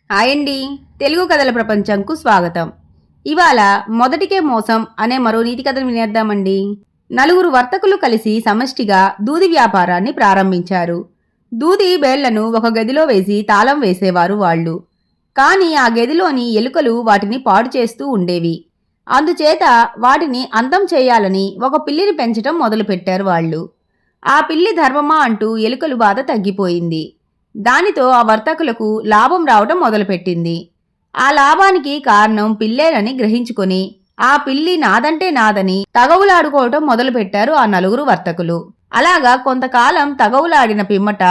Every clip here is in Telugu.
హాయ్ అండి. తెలుగు కథల ప్రపంచంకు స్వాగతం. ఇవాళ మొదటికే మోసం అనే మరో నీతి కథను వినేద్దామండి. నలుగురు వర్తకులు కలిసి సమష్టిగా దూది వ్యాపారాన్ని ప్రారంభించారు. దూది బేళ్లను ఒక గదిలో వేసి తాళం వేసేవారు వాళ్ళు. కానీ ఆ గదిలోని ఎలుకలు వాటిని పాడు చేస్తూ ఉండేవి. అందుచేత వాటిని అంతం చేయాలని ఒక పిల్లిని పెంచటం మొదలుపెట్టారు వాళ్ళు. ఆ పిల్లి ధర్మమా అంటూ ఎలుకలు బాధ తగ్గిపోయింది. దానితో ఆ వర్తకులకు లాభం రావటం మొదలుపెట్టింది. ఆ లాభానికి కారణం పిల్లేనని గ్రహించుకొని ఆ పిల్లి నాదంటే నాదని తగవులాడుకోవటం మొదలుపెట్టారు ఆ నలుగురు వర్తకులు. అలాగా కొంతకాలం తగవులాడిన పిమ్మట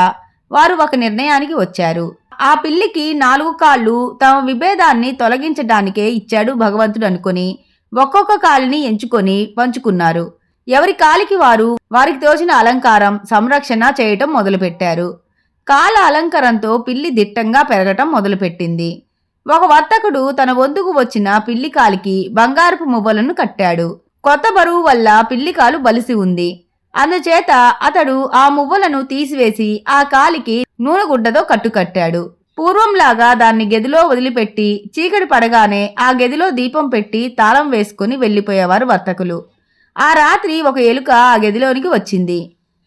వారు ఒక నిర్ణయానికి వచ్చారు. ఆ పిల్లికి 4 కాళ్ళు తమ విభేదాన్ని తొలగించడానికే ఇచ్చాడు భగవంతుడు అనుకుని ఒక్కొక్క కాలిని ఎంచుకొని పంచుకున్నారు. ఎవరి కాలికి వారికి తోచిన అలంకారం సంరక్షణ చేయటం మొదలుపెట్టారు. కాల అలంకరణతో పిల్లి దిట్టంగా పెరగటం మొదలుపెట్టింది. ఒక వర్తకుడు తన వంతుకు వచ్చిన పిల్లి కాలికి బంగారపు మువ్వలను కట్టాడు. కొత్త బరువు వల్ల పిల్లి కాలు బలిసి ఉంది. అందుచేత అతడు ఆ మువ్వలను తీసివేసి ఆ కాలికి నూనెగుడ్డతో కట్టుకట్టాడు. పూర్వంలాగా దాన్ని గదిలో వదిలిపెట్టి చీకటి పడగానే ఆ గదిలో దీపం పెట్టి తాళం వేసుకుని వెళ్లిపోయేవారు వర్తకులు. ఆ రాత్రి ఒక ఎలుక ఆ గదిలోనికి వచ్చింది.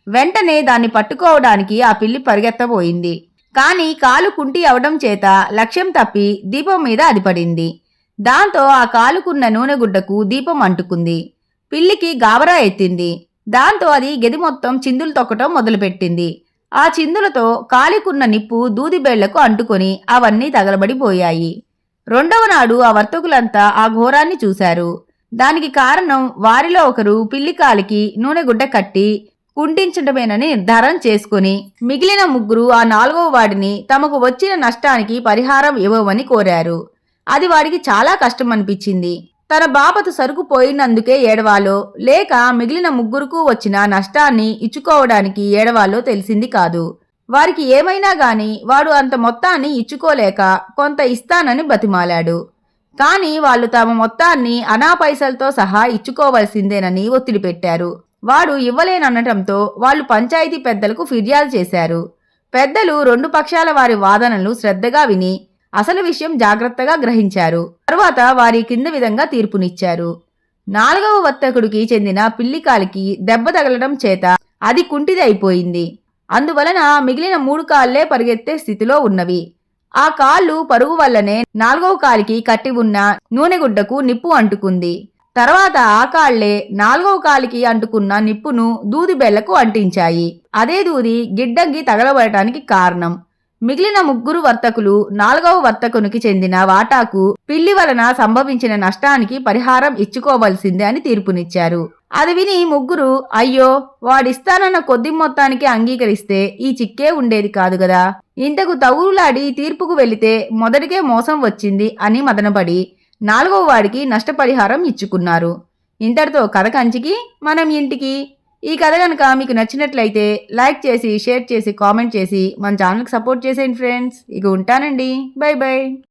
వెంటనే దాన్ని పట్టుకోవడానికి ఆ పిల్లి పరిగెత్తబోయింది. కాని కాలు కుంటి అవడం చేత లక్ష్యం తప్పి దీపం మీద అది పడింది. దాంతో ఆ కాలుకున్న నూనెగుడ్డకు దీపం అంటుకుంది. పిల్లికి గాబరా ఎత్తింది. దాంతో అది గది మొత్తం చిందులు తొక్కటం మొదలుపెట్టింది. ఆ చిందులతో కాలికున్న నిప్పు దూదిబేళ్లకు అంటుకొని అవన్నీ తగలబడిపోయాయి. రెండవ నాడు ఆ వర్తకులంతా ఆ ఘోరాన్ని చూశారు. దానికి కారణం వారిలో ఒకరు పిల్లి కాలికి నూనెగుడ్డ కట్టి కుంటించడమేనని నిర్ధారం చేసుకుని మిగిలిన ముగ్గురు ఆ 4వ వాడిని తమకు వచ్చిన నష్టానికి పరిహారం ఇవ్వమని కోరారు. అది వాడికి చాలా కష్టం అనిపించింది. తన బాపతు సరుకు పోయినందుకే ఏడవాలో లేక మిగిలిన ముగ్గురుకు వచ్చిన నష్టాన్ని ఇచ్చుకోవడానికి ఏడవాలో తెలిసింది కాదు. వారికి ఏమైనా గాని వాడు అంత మొత్తాన్ని ఇచ్చుకోలేక కొంత ఇస్తానని బతిమాలాడు. కాని వాళ్ళు తమ మొత్తాన్ని అనా పైసలతో సహా ఇచ్చుకోవలసిందేనని ఒత్తిడి పెట్టారు. వాడు ఇవ్వలేననటంతో వాళ్ళు పంచాయతీ పెద్దలకు ఫిర్యాదు చేశారు. పెద్దలు 2 పక్షాల వారి వాదనలు శ్రద్ధగా విని అసలు విషయం జాగ్రత్తగా గ్రహించారు. తరువాత వారి కింద విధంగా తీర్పునిచ్చారు. 4వ వర్తకుడికి చెందిన పిల్లికాలికి దెబ్బ తగలడం చేత అది కుంటిది అయిపోయింది. అందువలన మిగిలిన 3 కాళ్లే పరిగెత్తే స్థితిలో ఉన్నవి. ఆ కాళ్ళు పరుగు వల్లనే 4వ కాలికి కట్టి ఉన్న నూనెగుడ్డకు నిప్పు అంటుకుంది. తర్వాత ఆ కాళ్లే 4వ కాలికి అంటుకున్న నిప్పును దూది బెల్లకు అంటించాయి. అదే దూది గిడ్డంగి తగలబడటానికి కారణం. మిగిలిన ముగ్గురు వర్తకులు 4వ వర్తకునికి చెందిన వాటాకు పిల్లి వలన సంభవించిన నష్టానికి పరిహారం ఇచ్చుకోవలసిందే అని తీర్పునిచ్చారు. అది విని ముగ్గురు అయ్యో వాడిస్తానన్న కొద్ది మొత్తానికి అంగీకరిస్తే ఈ చిక్కే ఉండేది కాదు గదా, ఇంతకు తగులాడి తీర్పుకు వెళితే మొదటికే మోసం వచ్చింది అని మదనపడి 4వ వాడికి నష్టపరిహారం ఇచ్చుకున్నారు. ఇంతటితో కథ కంచికి మనం ఇంటికి. ఈ కథ కనుక మీకు నచ్చినట్లయితే లైక్ చేసి షేర్ చేసి కామెంట్ చేసి మన ఛానల్కి సపోర్ట్ చేసేయండి ఫ్రెండ్స్. ఇక ఉంటానండి. By by.